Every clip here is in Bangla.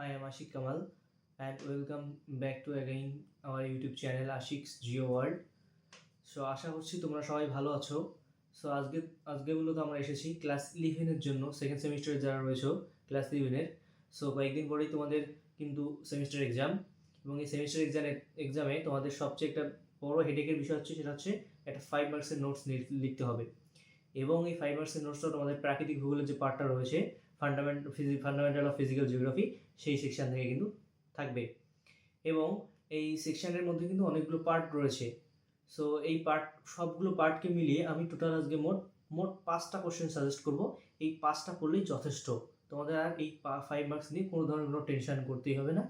I am Ashik Kamal and welcome back to again our YouTube channel Ashik's Geo World. So আশা করছি তোমরা সবাই ভালো আছো। সো আজকে মূলত আমরা এসেছি ক্লাস 11 এর জন্য সেকেন্ড সেমিস্টারে যারা রয়েছে ক্লাস 11 এর। সো কয়েকদিন পরেই তোমাদের কিন্তু সেমিস্টার এক্সাম এবং এই সেমিস্টার এক্সামে তোমাদের সবচেয়ে একটা বড় হেডেকের বিষয় হচ্ছে সেটা হচ্ছে একটা 5 মার্কসের নোটস লিখতে হবে এবং এই 5 মার্কসের নোটসটা তোমাদের প্রাকৃতিক ভূগোলের যে পার্টটা রয়েছে ফান্ডামেন্টাল অফ ফিজিক্যাল জিওগ্রাফি সেই সেকশন থেকে কিন্তু থাকবে এবং এই সেকশনের মধ্যে কিন্তু অনেকগুলো পার্ট রয়েছে। সো এই সবগুলো পার্টকে মিলিয়ে আমি টোটাল আজকে মোট 5টা কোশ্চেন সাজেস্ট করব। এই 5টা করলেই যথেষ্ট, তোমাদের আর এই 5 মার্কস নিয়ে কোনো ধরনের কোনো টেনশন করতেই হবে না।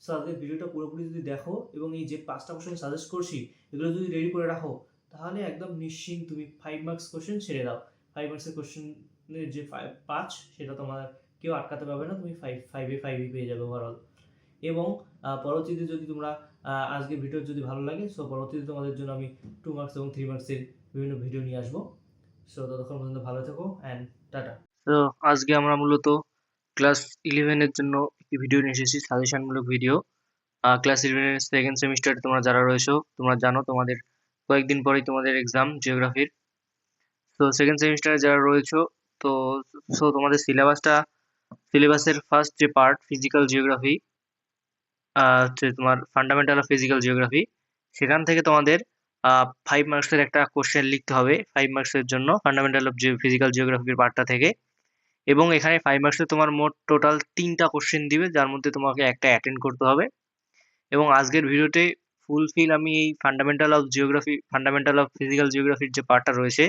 সো আজকে ভিডিওটা পুরোপুরি যদি দেখো এবং এই যে 5টা কোশ্চেন সাজেস্ট করছি এগুলো যদি রেডি করে রাখো তাহলে একদম নিশ্চিন্ত তুমি 5 মার্কস কোশ্চেন ছেড়ে দাও। 5 মার্কসের কোশ্চেনের যে 5 সেটা তোমার কেউ আটকাতে পারবে না, তুমি 5 পেয়ে যাবে ওভারঅল। এবং পরবর্তীতে যদি তোমরা আজকের ভিডিও যদি ভালো লাগে সো পরবর্তীতে তোমাদের জন্য আমি 2 মার্কস এবং 3 মার্কসের বিভিন্ন ভিডিও নিয়ে আসবো। সো ততক্ষণ পর্যন্ত ভালো থেকো অ্যান্ড টাটা। তো আজকে আমরা মূলত ক্লাস 11 এর জন্য একটি ভিডিও নিয়ে এসেছি, সাজেশনমূলক ভিডিও। ক্লাস 11 এর সেকেন্ড সেমিস্টারে তোমরা যারা রয়েছো তোমরা জানো তোমাদের কয়েকদিন পরেই তোমাদের এক্সাম জিওগ্রাফির। তো সেকেন্ড সেমিস্টারে যারা রয়েছো তো তোমাদের সিলেবাসের ফার্স্ট যে পার্ট ফিজিক্যাল জিওগ্রাফি হচ্ছে তোমার ফান্ডামেন্টাল অফ ফিজিক্যাল জিওগ্রাফি, সেখান থেকে তোমাদের 5 মার্কসের একটা কোশ্চেন লিখতে হবে 5 মার্কসের জন্য ফান্ডামেন্টাল অফ ফিজিক্যাল জিওগ্রাফির পার্টটা থেকে। এবং এখানে 5 মার্কসে তোমার মোট টোটাল 3টা কোশ্চেন দিবে, যার মধ্যে তোমাকে একটা অ্যাটেন্ড করতে হবে। এবং আজকের ভিডিওতে ফুলফিল আমি এই ফান্ডামেন্টাল অফ ফিজিক্যাল জিওগ্রাফির যে পার্টটা রয়েছে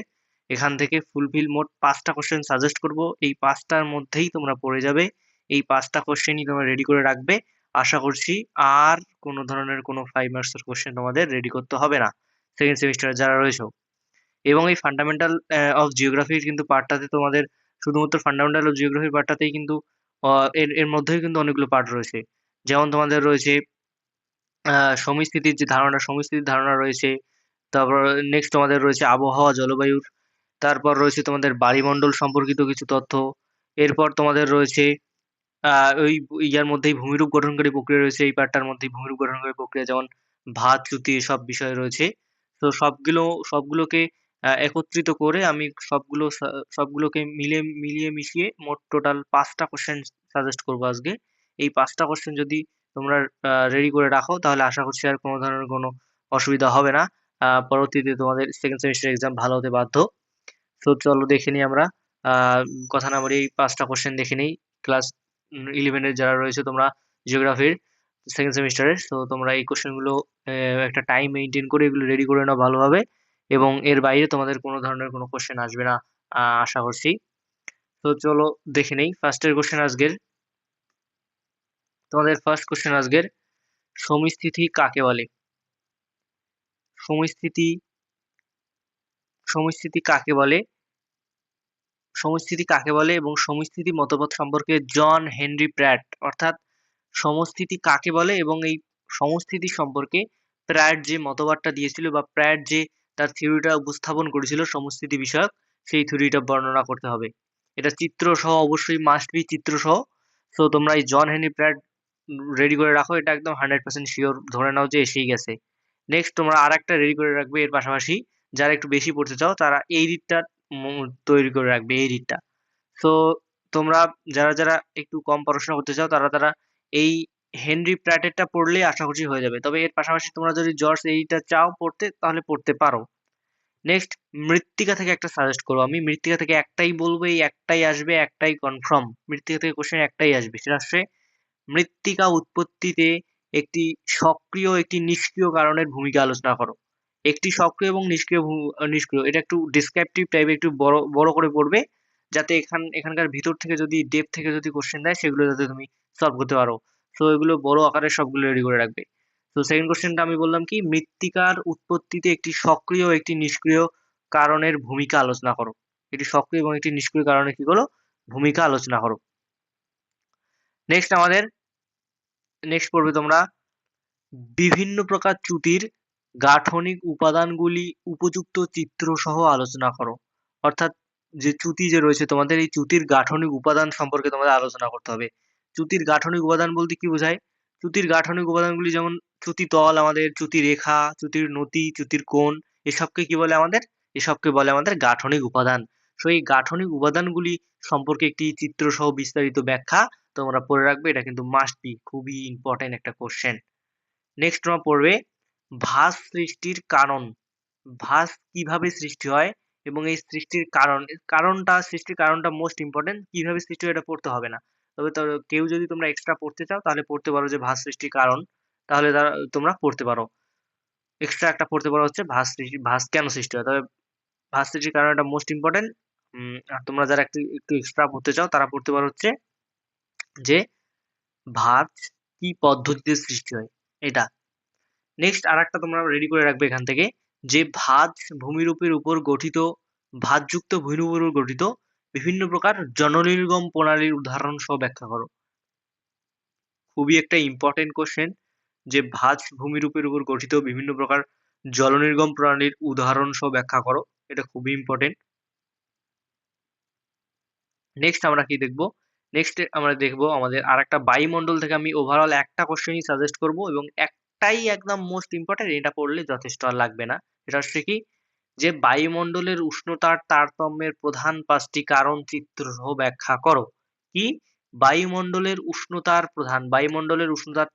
এখান থেকে ফুলফিল মোট 5টা কোশ্চেন সাজেস্ট করব। এই 5টার মধ্যেই তোমরা পড়ে যাবে, এই 5টা কোশ্চেনই তোমরা রেডি করে রাখবে। আশা করছি আর কোনো ধরনের কোনো 5 মার্কসের কোশ্চেন তোমাদের রেডি করতে হবে না সেকেন্ড সেমিস্টারে যারা রয়েছে। এবং এই ফান্ডামেন্টাল অফ জিওগ্রাফির কিন্তু পার্টটাতে তোমাদের শুধুমাত্র ফান্ডামেন্টাল অফ জিওগ্রাফির পার্টটাতেই কিন্তু এর এর মধ্যেই কিন্তু অনেকগুলো পার্ট রয়েছে। যেমন তোমাদের রয়েছে সমস্থিতির ধারণা রয়েছে। তারপর নেক্সট তোমাদের রয়েছে আবহাওয়া জলবায়ুর। তারপর রয়েছে তোমাদের বায়ুমণ্ডল সম্পর্কিত কিছু তথ্য। এরপর তোমাদের রয়েছে ওই ইয়ার মধ্যেই ভূমিরূপ গঠনকারী প্রক্রিয়া রয়েছে, এই পার্টটার মধ্যেই ভূমিরূপ গঠনকারী প্রক্রিয়া যেমন ভাত চ্যুতি এসব বিষয় রয়েছে। তো সবগুলোকে একত্রিত করে আমি সবগুলোকে মিলিয়ে মিশিয়ে মোট টোটাল 5টা কোশ্চেন সাজেস্ট করবো আজকে। এই 5টা কোশ্চেন যদি তোমরা রেডি করে রাখো তাহলে আশা করছি আর কোনো ধরনের কোনো অসুবিধা হবে না। পরবর্তীতে তোমাদের সেকেন্ড সেমিস্টার এক্সাম ভালো হতে বাধ্য। তো চলো দেখে নিই আমরা। আহ কথা না বাড়িয়ে এই 5টা কোশ্চেন দেখে নিই। ক্লাস 11 এর যারা রয়েছে তোমরা জিওগ্রাফির সেকেন্ড সেমিস্টারের, তো তোমরা এই কোশ্চেনগুলো একটা টাইম মেনটেন করে এগুলো রেডি করে নাও ভালোভাবে এবং এর বাইরে তোমাদের কোনো ধরনের কোনো কোশ্চেন আসবে না আশা করছি। তো চলো দেখে নেই ফার্স্টের কোশ্চেন আজকের। তোমাদের ফার্স্ট কোশ্চেন আজকের, সমস্থিতি কাকে বলে? সমস্থিতি সমস্থিতি কাকে বলে সমস্থিতি কাকে বলে এবং সমস্থিতি মতবাদ সম্পর্কে জন হেনরি প্র্যাট অর্থাৎ সমস্থিতি কাকে বলে এবং এই সমস্থিতি সম্পর্কে প্র্যাট যে মতবাদটা দিয়েছিল বা প্র্যাট যে তার থিওরিটা উপস্থাপন করেছিল সমস্থিতি বিষয়ক, সেই থিওরিটা বর্ণনা করতে হবে। এটা চিত্র সহ, অবশ্যই মাস্ট বি চিত্র সহ। তো তোমরা এই জন হেনরি প্র্যাট রেডি করে রাখো, এটা একদম 100% শিওর ধরে নাও যে এসেই গেছে। নেক্সট তোমরা আর একটা রেডি করে রাখবে এর পাশাপাশি, যারা একটু বেশি পড়তে চাও তারা এই রিডটা তৈরি করে রাখবে, এই রিডটা। তো তোমরা যারা একটু কম পড়াশোনা করতে চাও তারা এই হেনরি প্র্যাটেরটা পড়লেই আশা করছি হয়ে যাবে। তবে এর পাশাপাশি তোমরা যদি জর্জ এইটা চাও পড়তে তাহলে পড়তে পারো। নেক্সট মৃত্তিকা থেকে একটা সাজেস্ট করবো আমি। মৃত্তিকা থেকে একটাই বলবো, এই একটাই আসবে, একটাই কনফার্ম। মৃত্তিকা থেকে কোশ্চেন একটাই আসবে, সেটা হচ্ছে মৃত্তিকা উৎপত্তিতে একটি সক্রিয় একটি নিষ্ক্রিয় কারণের ভূমিকা আলোচনা করো। একটি সক্রিয় এবং নিষ্ক্রিয় এটা একটু ডিসক্রিপটিভ টাইপের, একটু বড় বড় করে পড়বে যাতে এখানকার ভিতর থেকে যদি ডেপ থেকে যদি কোশ্চেন দেয় সেগুলো যাতে তুমি সলভ করতে পারো। তো এগুলো বড় আকারের সবগুলো রেডি করে রাখবে। তো সেকেন্ড কোশ্চেনটা আমি বললাম কি, মৃত্তিকার উৎপত্তিতে একটি সক্রিয় একটি নিষ্ক্রিয় কারণের ভূমিকা আলোচনা করো। একটি সক্রিয় এবং একটি নিষ্ক্রিয় কারণে কি করো, ভূমিকা আলোচনা করো। নেক্সট পড়বে তোমরা বিভিন্ন প্রকার চ্যুতির গাঠনিক উপাদানগুলি উপযুক্ত চিত্র সহ আলোচনা করো। অর্থাৎ যে চ্যুতি যে রয়েছে তোমাদের, এই চ্যুতির গাঠনিক উপাদান সম্পর্কে তোমাদের আলোচনা করতে হবে। চ্যুতির গাঠনিক উপাদান বলতে কি বোঝায়? চ্যুতির গাঠনিক উপাদানগুলি যেমন চ্যুতি তল আমাদের, চ্যুতি রেখা, চ্যুতির নতি, চ্যুতির কোণ, এসবকে কি বলে আমাদের? এসবকে বলে আমাদের গাঠনিক উপাদান। সো এই গাঠনিক উপাদানগুলি সম্পর্কে একটি চিত্র সহ বিস্তারিত ব্যাখ্যা তোমরা পড়ে রাখবে, এটা কিন্তু মাস্ট বি, খুবই ইম্পর্টেন্ট একটা কোশ্চেন। নেক্সট তোমরা পড়বে ভাঁজ সৃষ্টির কারণ। ভাঁজ কিভাবে সৃষ্টি হয় এবং এই সৃষ্টির সৃষ্টির কারণটা মোস্ট ইম্পর্টেন্ট। কিভাবে সৃষ্টি হয় এটা পড়তে হবে না, তবে কেউ যদি তোমরা এক্সট্রা পড়তে চাও তাহলে পড়তে পারো যে ভাঁজ সৃষ্টির কারণ, তাহলে তোমরা পড়তে পারো। এক্সট্রা একটা পড়তে পারো হচ্ছে ভাঁজ কেন সৃষ্টি হয়, তবে ভাঁজ সৃষ্টির কারণ এটা মোস্ট ইম্পর্টেন্ট। আর তোমরা যারা একটু একটু এক্সট্রা পড়তে চাও তারা পড়তে পারো হচ্ছে যে ভাঁজ কি পদ্ধতিতে সৃষ্টি হয় এটা। নেক্সট আরেকটা তোমরা রেডি করে রাখবে এখান থেকে, যে ভাঁজ ভূমিরূপের উপর গঠিত, ভাঁজযুক্ত ভূমিরূপের উপর গঠিত বিভিন্ন প্রকার জলনির্গম প্রণালীর উদাহরণ সহ ব্যাখ্যা করো। খুবই একটা ইম্পর্টেন্ট কোশ্চেন, যে ভাঁজ ভূমিরূপের উপর গঠিত বিভিন্ন প্রকার জলনির্গম প্রণালীর উদাহরণ সহ ব্যাখ্যা করো, এটা খুবই ইম্পর্টেন্ট। নেক্সট আমরা কি দেখবো? নেক্সট আমরা দেখবো আমাদের আরেকটা বায়ুমণ্ডল থেকে আমি ওভারঅল একটা কোশ্চেনই সাজেস্ট করব, এবং একটাই একদম মোস্ট ইম্পর্টেন্ট, এটা পড়লে যথেষ্ট আর লাগবে না। এটা হচ্ছে কি, যে বায়ুমণ্ডলের উষ্ণতার তারতম্যের প্রধান 5টি কারণ চিত্রসহ ব্যাখ্যা করো। কি? বায়ুমণ্ডলের উষ্ণতার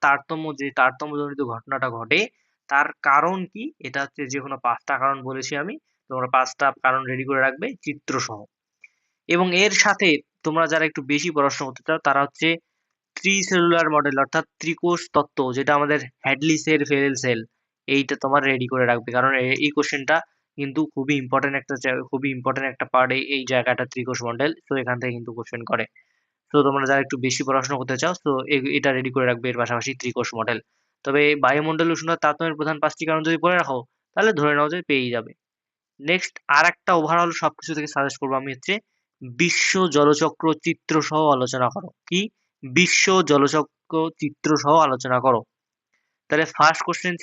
তারতম্য, যে তারতম্যজনিত ঘটনাটা ঘটে তার কারণ কি, এটা হচ্ছে যে কোনো 5টা কারণ বলেছি আমি, তোমরা 5টা কারণ রেডি করে রাখবে চিত্রসহ। এবং এর সাথে তোমরা যারা একটু বেশি পড়াশোনা করতে চাও তারা হচ্ছে ত্রিসেলুলার মডেল অর্থাৎ ত্রিকোষ তত্ত্ব, যেটা আমাদের হ্যাডলিসের ফেরেল সেল, এইটা তোমার রেডি করে রাখবে, কারণ এই কোশ্চেনটা কিন্তু খুবই ইম্পর্টেন্ট একটা পার্ট এই জায়গাটা, ত্রিকোষ মডেল। তো এখান থেকে কিন্তু কোশ্চেন করে। তো তোমরা যারা একটু বেশি পড়াশোনা করতে চাও তো এটা রেডি করে রাখবে, এর পাশাপাশি ত্রিকোষ মডেল। তবে বায়ুমণ্ডল উষ্ণতার তারতম্যের প্রধান 5টি কারণ যদি পড়ে রাখো তাহলে ধরে নাও যে পেয়েই যাবে। নেক্সট আর একটা ওভারঅল সবকিছু থেকে সাজেস্ট করবো আমি হচ্ছে বিশ্ব জলচক্র চিত্র সহ আলোচনা করো। কি? বিশ্ব জলচক্র চিত্র সহ আলোচনা করো। তাহলে ফার্স্ট কোশ্চেন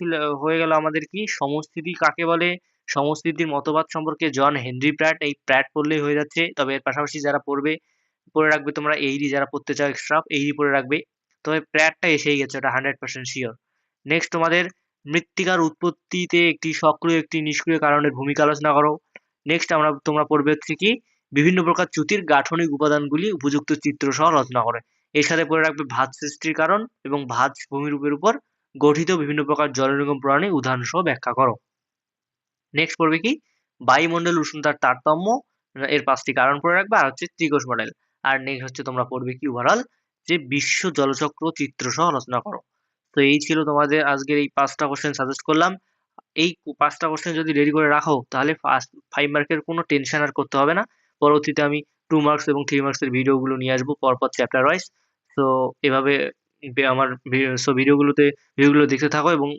হয়ে গেল আমাদের কি, সমস্থিতি কাকে বলে। সমস্থিতির মতবাদ সম্পর্কে জন হেনরি প্র্যাট, এই প্র্যাট পড়লেই হয়ে যাচ্ছে। তবে এর পাশাপাশি যারা পড়ে রাখবে তোমরা এইরি, যারা পড়তে চাও এক্সট্রা এইরি পড়ে রাখবে। তবে প্র্যাটটা এসেই গেছে, ওটা 100% শিওর। নেক্সট তোমাদের মৃত্তিকার উৎপত্তিতে একটি সক্রিয় একটি নিষ্ক্রিয় কারণের ভূমিকা আলোচনা করো। নেক্সট তোমরা পড়বে হচ্ছে কি, বিভিন্ন প্রকার চ্যুতির গাঠনিক উপাদানগুলি উপযুক্ত চিত্র সহ রচনা করে। এর সাথে পড়ে রাখবে ভাঁজ সৃষ্টির কারণ এবং ভাঁজ ভূমিরূপের উপর গঠিত বিভিন্ন প্রকার জলনির্গম প্রণালী উদাহরণ সহ ব্যাখ্যা করো। নেক্সট পড়বে কি, বায়ুমণ্ডল উষ্ণতার তারতম্য, এর 5টি কারণ পড়ে রাখবে, আর হচ্ছে ত্রিকোষ মডেল। আর নেক্সট হচ্ছে তোমরা পড়বে কি ওভারঅল, যে বিশ্ব জলচক্র চিত্র সহ রচনা করো। তো এই ছিল তোমাদের আজকের এই 5টা কোশ্চেন সাজেস্ট করলাম। এই 5টা কোশ্চেন যদি রেডি করে রাখো তাহলে ফার্স্ট 5 মার্কের কোনো টেনশন আর করতে হবে না। পরবর্তীতে আমি 2 মার্কস এবং 3 মার্কসের ভিডিওগুলো নিয়ে আসবো পরপর চ্যাপ্টার ওয়াইজ। তো এভাবে আমার ভিডিওগুলো দেখতে থাকো, এবং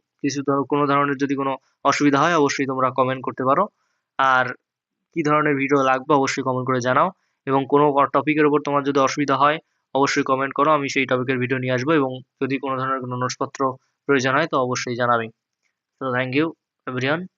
কোনো ধরনের যদি কোনো অসুবিধা হয় অবশ্যই তোমরা কমেন্ট করতে পারো। আর কি ধরনের ভিডিও লাগবে অবশ্যই কমেন্ট করে জানাও, এবং কোনো টপিকের উপর তোমার যদি অসুবিধা হয় অবশ্যই কমেন্ট করো, আমি সেই টপিকের ভিডিও নিয়ে আসবো, এবং যদি কোনো ধরনের কোনো নোটসপত্র প্রয়োজন হয় তো অবশ্যই জানাবে। So thank you everyone.